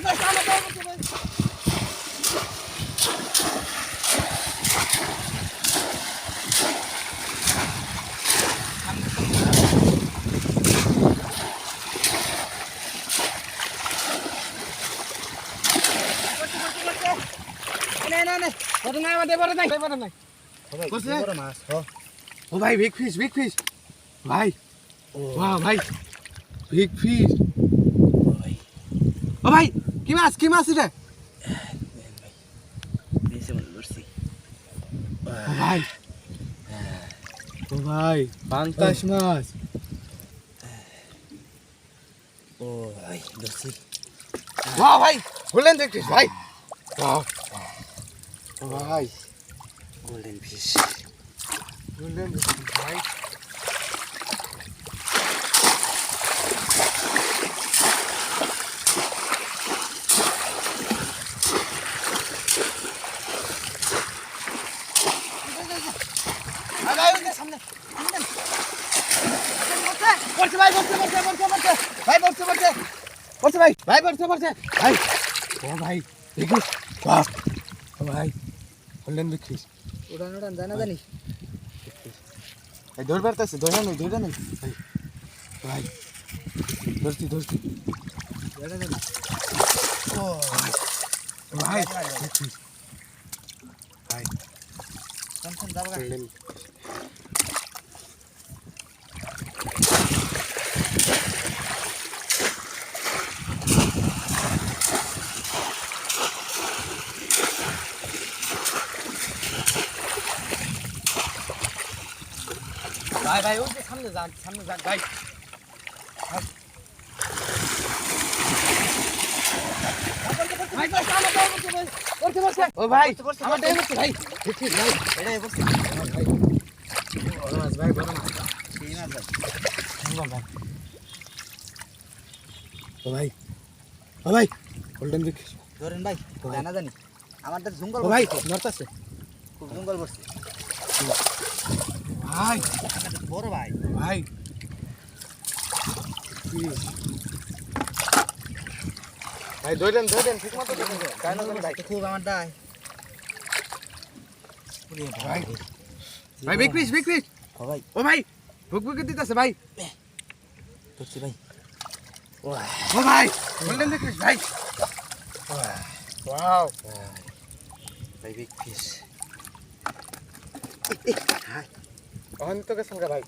কষ্ট আমার ভাই বলছে ভাই না বড় নাই আমাদের বড় নাই করছে বড় মাছ ও ভাই বিগ ফিশ ভাই ওয়াও ভাই বিগ ফিশ ও ভাই কি মাছ এটা বেশি মনে করছি ও ভাই পাঙ্কাশ মাছ ও ভাই ধরছি ওয়াও ভাই গোল্ডেন ফিশ ভাই ওয়াও ও ভাই গোল্ডেন ফিশ ভাই সামনে পড়ছে ভাই ও ভাই দেখিস বাহ ও ভাই গোল্ডেন দেখিস উড়ান জানা জানিস এই দৌড় পারতেছে দৌড়া নেই ভাই ভাই ধরছি ও ভাই দেখিস ভাই কোন যাবো ভাই ওই যে সামনে যান ভাই ও ভাই আমার টাইম হচ্ছে ভাই দেখিস ভাই এটাই বসে ভাই বড় মাছ ভাই সেই মাছ ভাই ও ভাই গোল্ডেন দেখিস ধরেন ভাই জানা জানি আমার তো জঙ্গল ভাই নড়তাছে খুব জঙ্গল বসছে ভাই বড় ভাই ধরেন ঠিক মতো ভাই খুব আমার দায় ভাই বিগ ফিশ ভাই ও ভাই ভুক দিতেছে ভাই ধরছি ভাই ও ভাই গোল্ডেন ফিশ ভাই ওয়াও ভাই বিগ ফিশ অন্তকে সঙ্গে ভাই